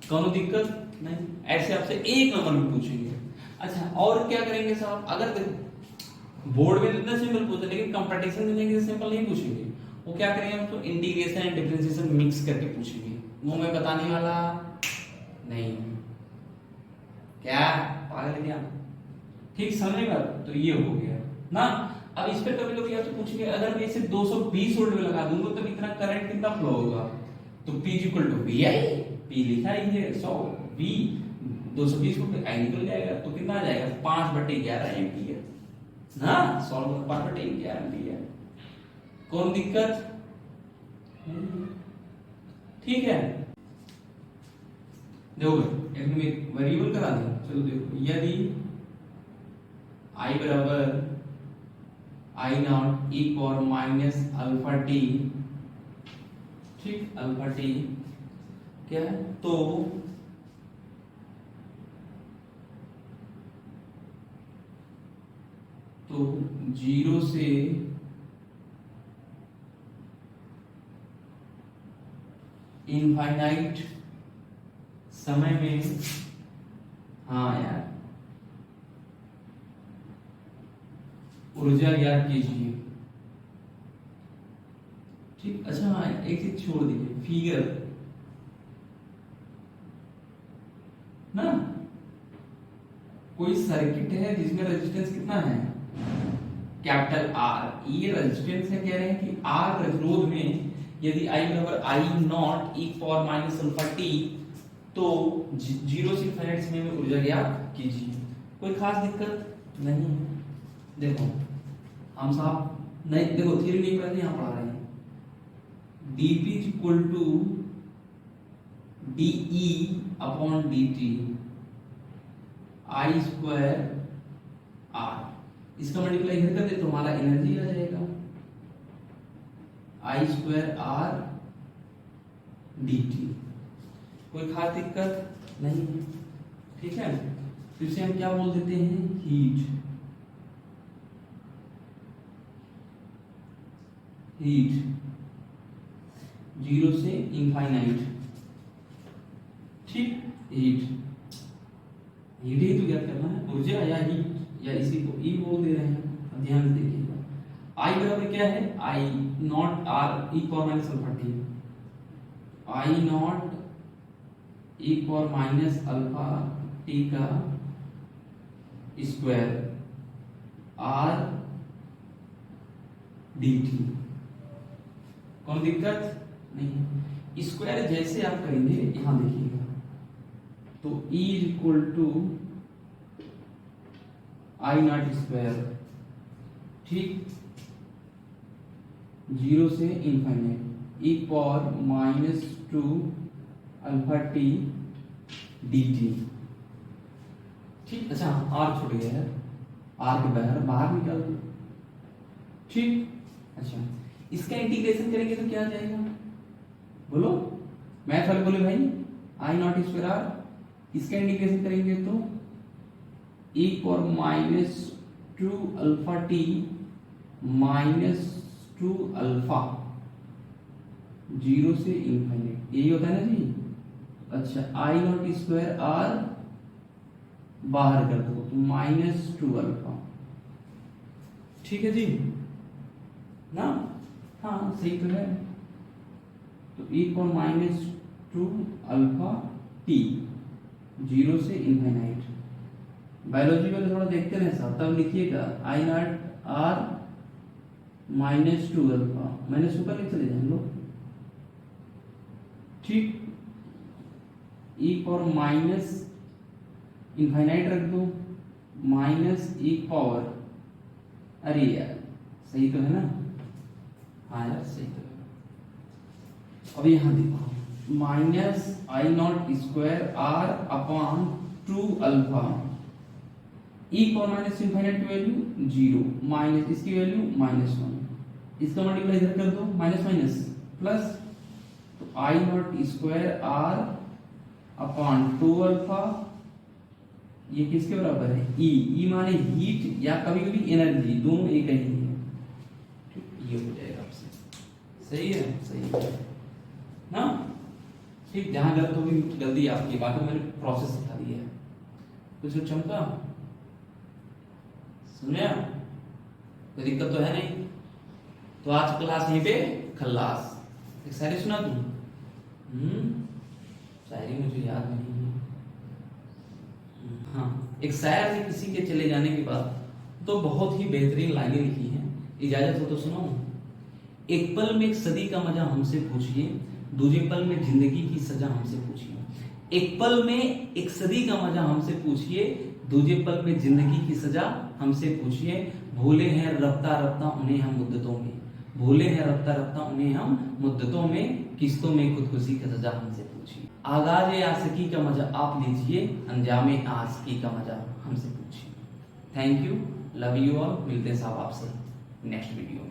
कौन दिक्कत नहीं? ऐसे आपसे एक नंबर में पूछेंगे। अच्छा, और क्या करेंगे साहब? अगर देखो बोर्ड में इतना सिंपल पूछते, लेकिन कंपटीशन में जाएंगे सिंपल नहीं पूछेंगे। वो क्या करेंगे? हम तो इंटीग्रेशन एंड डिफरेंशिएशन मिक्स करके पूछेंगे। वो मैं बताने वाला नहीं। क्या पागल क्या? ठीक, समझेगा? तो ये हो गया ना। अब इस पे कभी लोग आपसे पूछेंगे अगर मैं इसे 220 वोल्ट में लगा दूंगा तो इतना करंट कितना फ्लो होगा? तो P equal to VI, P लिखा ही है 100, V 220 वोल्ट I निकल जाएगा तो कितना आ जाएगा? 5/11 एम्पीयर ना। Solve 5/11 ampere. कौन दिक्कत? ठीक है, देखो एक वेरिएबल करा दें। चलो देखो, यदि I बराबर I not e power minus alpha T, ठीक, अल्फा टी क्या है? तो जीरो से इनफाइनाइट समय में, हाँ यार, ऊर्जा ज्ञात कीजिए। ठीक, अच्छा हाँ, एक चीज छोड़ दीजिए, फिगर ना, कोई सर्किट है जिसमें रेजिस्टेंस कितना है? Capital R। ये रेजिस्टेंस है, कह रहे हैं कि R प्रतिरोध में यदि I बराबर I not e power minus alpha T, तो जीरो से इनफिनिट समय में ऊर्जा ज्ञात कीजिए। कोई खास दिक्कत नहीं। देखो हम साहब नहीं, देखो थ्योरी नहीं पढ़ते, यहाँ पढ़ा रहे हैं। dP is equal to dE upon dt I square R। इसका मल्टीप्लाई इधर कर दे तो हमारा एनर्जी आ जाएगा I स्क्वायर R dt। कोई खास दिक्कत नहीं है, ठीक है। फिर से हम क्या बोल देते हैं? हीट। हीट जीरो से इनफाइनाइट ठीक, हीट हीट ही तो ज्ञात करना है, ऊर्जा या हीट, या इसी को ई बोल दे रहे हैं। अब ध्यान से देखिएगा, आई बराबर क्या है, I naught R e power minus alpha T, I naught e power minus alpha T का स्क्वायर आर डी टी। कौन दिक्कत नहीं, स्क्वायर जैसे आप करेंगे यहां देखिएगा, तो E is equal to I not square, ठीक, 0 से infinite e power minus 2 alpha T D T. ठीक, अच्छा आर छूट गया है, आर के बाहर निकाल दो, ठीक। अच्छा, इसका इंटीग्रेशन करेंगे तो क्या आ जाएगा, बोलो मैथ वाले बोले भाई, आई नॉट स्क्वायर आर, इसका इंटीग्रेशन करेंगे तो e power minus 2 alpha T minus 2 alpha 0 से इनफाइनाइट, यही होता है ना जी। अच्छा, आई नॉट स्क्वायर आर बाहर कर दो तो माइनस 2 अल्फा, ठीक है जी ना, हाँ सही तो है। तो e power minus 2 alpha T 0 से इनफाइनाइट, बायोलॉजी वाले थोड़ा देखते रहे साहब, तब लिखिएगा I naught R minus 2 alpha, minus 2 पर चले जाए लोग, ठीक। ई पावर माइनस इनफाइनाइट रख दो, माइनस ई पावर, अरे यार सही तो है ना, हाँ यार सही तो है। अब यहां देखो, minus I not square R upon 2 alpha, e power minus infinite की वैल्यू 0, माइनस इसकी वैल्यू -1, इसका मल्टीप्लाई इधर कर दो, माइनस माइनस प्लस, तो I not square R upon 2 alpha, ये किसके बराबर है, ई, ई माने हीट या कभी कभी एनर्जी, दोनों एक ही है, ठीक, ये हो जाएगा आपसे, सही है, सही है ना, ठीक। जहां गलत होगी गलती आपकी, बाकी मैंने प्रोसेस सिखा दिया है, कुछ चमका समझा, कोई दिक्कत तो है नहीं। तो आज क्लास यहीं पे खल्लास। एक शायरी सुना तुम, शायरी मुझे याद नहीं है, हाँ, एक शायर ने किसी के चले जाने के बाद तो बहुत ही बेहतरीन लाइनें लिखी हैं, इजाजत हो तो सुनो। एक पल में एक सदी का मजा हमसे पूछिए, दूसरे पल में जिंदगी की सजा हमसे पूछिए। एक पल में एक सदी का मजा हमसे पूछिए, दूसरे पल में जिंदगी की सजा हमसे पूछिए। भूले हैं रफ्ता रफ्ता उन्हें हम मुद्दतों में, भूले हैं रफ्ता रफ्ता उन्हें हम मुद्दतों में, किस्तों में खुदकुशी की सजा हमसे पूछिए। आगाज़ आशिकी का मजा आप लीजिए, अंजामे आशिकी का मजा हमसे पूछिए। Thank you, love you all, मिलते हैं साहब आपसे नेक्स्ट वीडियो में।